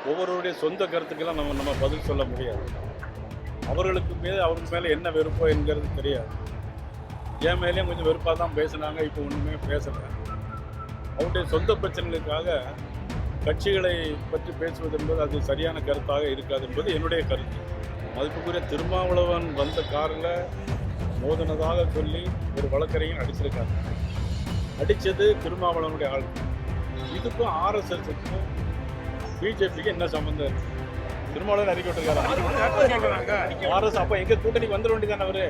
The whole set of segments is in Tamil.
ஒவ்வொருவருடைய சொந்த கருத்துக்கெல்லாம் நம்ம பதில் சொல்ல முடியாது. அவர்களுக்கு அவங்க மேலே என்ன வெறுப்போ என்கிறது தெரியாது. என் மேலேயும் கொஞ்சம் வெறுப்பாக தான் பேசுனாங்க, இப்போ ஒன்றுமே பேசலை. அவருடைய சொந்த பிரச்சனைகளுக்காக கட்சிகளை பற்றி பேசுவது என்பது அது சரியான கருத்தாக இருக்காது என்பது என்னுடைய கருத்து. மதிப்புக்குரிய திருமாவளவன் வந்த காரில் மோதினதாக சொல்லி ஒரு வழக்கறிஞர் அடிச்சிருக்காங்க. அடித்தது திருமாவளவனுடைய ஆள். இதுக்கும் ஆர்எஸ்எஸ்க்கும் பிஜேபிக்கு என்ன சம்பந்தம் இருக்கு? திருமாவளவன் அறிக்கை விட்டுருக்காரு. ஆர்எஸ் அப்போ எங்க கூட்டணிக்கு வந்துட வேண்டியதானே அவரு?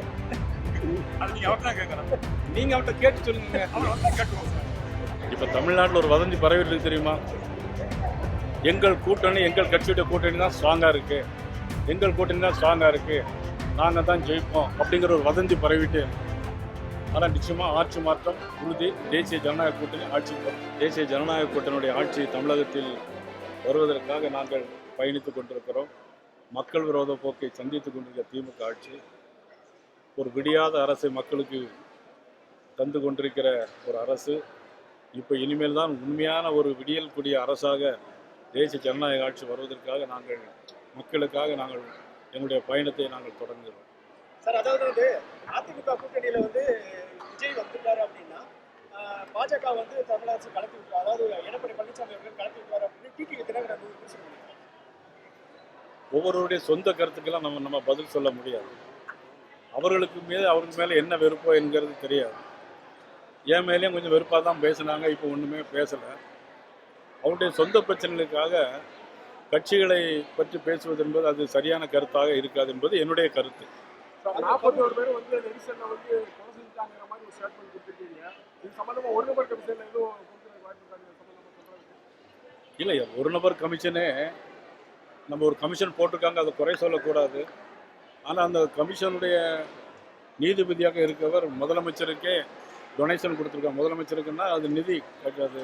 நீங்க அவர்கிட்ட கேட்டு சொல்லுங்க. இப்ப தமிழ்நாட்டில் ஒரு வதந்தி பரவிட்டு இருக்கு தெரியுமா? எங்கள் கூட்டணி, எங்கள் கட்சியுடைய கூட்டணி தான் ஸ்ட்ராங்கா இருக்கு, எங்கள் கூட்டணி தான் ஸ்ட்ராங்கா இருக்கு, நாங்க தான் ஜெயிப்போம் அப்படிங்கிற ஒரு வதந்தி பரவிட்டு. ஆனால் நிச்சயமா ஆட்சி மாற்றம் உறுதி. தேசிய ஜனநாயக கூட்டணி ஆட்சிக்கு வரும். தேசிய ஜனநாயக கூட்டணியுடைய ஆட்சி தமிழகத்தில் வருவதற்காக நாங்கள் பயணித்துக் கொண்டிருக்கிறோம். மக்கள் விரோத போக்கை சந்தித்துக் கொண்டிருக்கிற திமுக ஆட்சி ஒரு விடியாத அரசை மக்களுக்கு தந்து கொண்டிருக்கிற ஒரு அரசு. இப்போ இனிமேல் தான் உண்மையான ஒரு விடியல் கூடிய அரசாக தேசிய ஜனநாயக ஆட்சி வருவதற்காக மக்களுக்காக நாங்கள் எங்களுடைய பயணத்தை நாங்கள் தொடங்குகிறோம். சார், அதாவது அதிமுக கூட்டணியில் விஜய் வந்துட்டாரு அப்படின்னா பாஜக தமிழரசு கலத்தி விட்டார், அதாவது எடப்பாடி பழனிசாமி அவர்கள் கலத்தி விட்டார் அப்படின்னு டிடிவி தினகரன் பேசுகிறாங்க. ஒவ்வொருவருடைய சொந்த கருத்துக்கெல்லாம் நம்ம பதில் சொல்ல முடியாது. அவருக்கு மேலே என்ன வெறுப்போ என்கிறது தெரியாது. என் மேலேயும் கொஞ்சம் வெறுப்பாக தான் பேசுனாங்க, இப்போ ஒன்றுமே பேசலை. அவருடைய சொந்த பிரச்சனைகளுக்காக கட்சிகளை பற்றி பேசுவது என்பது அது சரியான கருத்தாக இருக்காது என்பது என்னுடைய கருத்து. 41 பேர் நெரிசல்ல கொலை செஞ்சாங்கிற மாதிரி ஒரு ஸ்டேட்மெண்ட் கொடுத்துருக்கீங்க. இது சம்பந்தமா ஒரு நபர் கமிஷன்ல எதுவும் இல்லை, ஒரு நபர் கமிஷனே நம்ம ஒரு கமிஷன் போட்டிருக்காங்க, அதை குறை சொல்லக்கூடாது. ஆனால் அந்த கமிஷனுடைய நீதிபதியாக இருக்கவர் முதலமைச்சருக்கே டொனேஷன் கொடுத்துருக்காங்க. முதலமைச்சருக்குன்னா அது நிதி, அது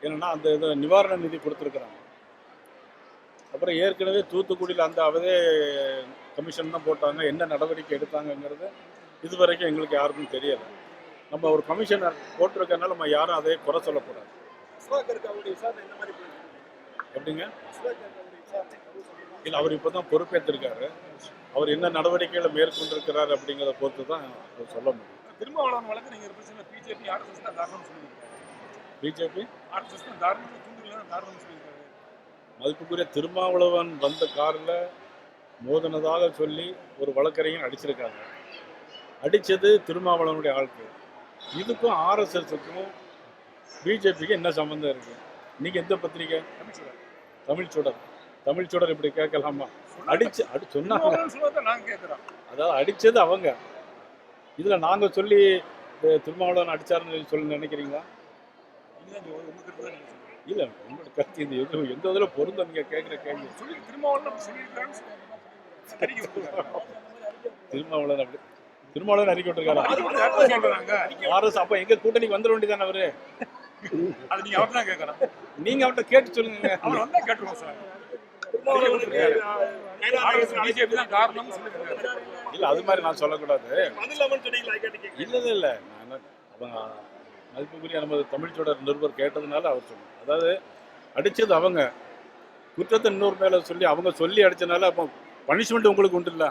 என்னென்னா அந்த இது நிவாரண நிதி கொடுத்துருக்குறாங்க. அப்புறம் ஏற்கனவே தூத்துக்குடியில் அதே கமிஷன் தான் போட்டாங்க. என்ன நடவடிக்கை எடுத்தாங்கங்கிறது இதுவரைக்கும் எங்களுக்கு யாருக்கும் தெரியலை. நம்ம ஒரு கமிஷனை போட்டிருக்கனால நம்ம யாரும் அதை குறை சொல்லக்கூடாது. எப்படிங்க? இல்லை, அவர் இப்போ தான் பொறுப்பேற்றிருக்காரு. அவர் என்ன நடவடிக்கைகளை மேற்கொண்டிருக்கிறார் அப்படிங்கிறத பொறுத்து தான் அவர் சொல்ல முடியும். திருமாவளவன் வழக்கு நீங்கள் பிஜேபி ஆர்எஸ்எஸ் தான் காரணம் சொல்லியிருக்காரு. பிஜேபி ஆர்எஸ்எஸ் தான் காரணம் சொல்லியிருக்காரு. மதிப்புக்குரிய திருமாவளவன் வந்த காரில் மோதினதாக சொல்லி ஒரு வழக்கறிஞர் அடிச்சிருக்காங்க. அடித்தது திருமாவளவனுடைய ஆளுக்கு. இதுக்கும் ஆர்எஸ்எஸ்க்கும் பிஜேபிக்கு என்ன சம்மந்தம் இருக்கு? நீங்கள் எந்த பத்திரிக்கை? தமிழ் சுடர் இப்படி கேட்கலாமா? சொன்னாங்க. அதாவது அடித்தது அவங்க. இதில் நாங்கள் சொல்லி திருமாவளவன் அடித்தாருன்னு சொல்லி நினைக்கிறீங்களா? இல்லை, உங்களோட கருத்து இது எந்த இதில் பொருந்த நீங்கள் கேட்குற கேள்வி. திருமாவளவன் அறிக்கை விட்டுருக்காரு. ஆர்எஸ் அப்போ எங்க கூட்டணிக்கு வந்துட வேண்டியதானே அவரு? நீங்க அவர்கிட்ட கேட்டு சொல்லுங்க. இல்ல, அது மாதிரி நான் சொல்லக்கூடாது. இல்ல, மதிப்புக்குரிய நமது தமிழ் தொடர் நிருபர் கேட்டதுனால அவர் சொன்னார். அதாவது அடிச்சது அவங்க, குற்றத்தை இன்னொரு மேல சொல்லி அவங்க சொல்லி அடிச்சதுனால அப்போ பனிஷ்மெண்ட் உங்களுக்கு உண்டு இல்ல?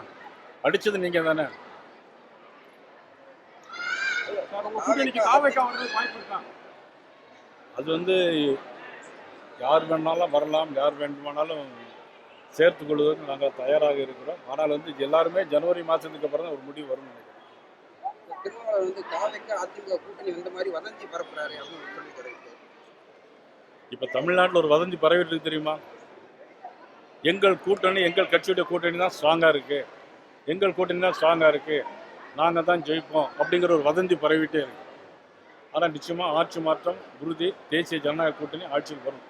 அடிச்சது நீங்க தானே. அது யார் வேணாலும் வரலாம், யார் வேண்டுமானாலும் சேர்த்து கொள்வதற்கு நாங்கள் தயாராக இருக்கிறோம். ஆனால் எல்லாருமே ஜனவரி மாதத்துக்கு அப்புறம் தான் ஒரு முடிவு வரும் நினைக்கிறேன். இப்போ தமிழ்நாட்டில் ஒரு வதந்தி பரவிட்டு இருக்கு தெரியுமா? எங்கள் கூட்டணி, எங்கள் கட்சியுடைய கூட்டணி தான் ஸ்ட்ராங்காக இருக்கு, எங்கள் கூட்டணி தான் ஸ்ட்ராங்காக இருக்கு, நாங்கள் தான் ஜெயிப்போம் அப்படிங்கிற ஒரு வதந்தி பரவிட்டே இருக்கு. ஆனால் நிச்சயமாக ஆட்சி மாற்றம் உறுதி. தேசிய ஜனநாயக கூட்டணி ஆட்சியில் வரும்.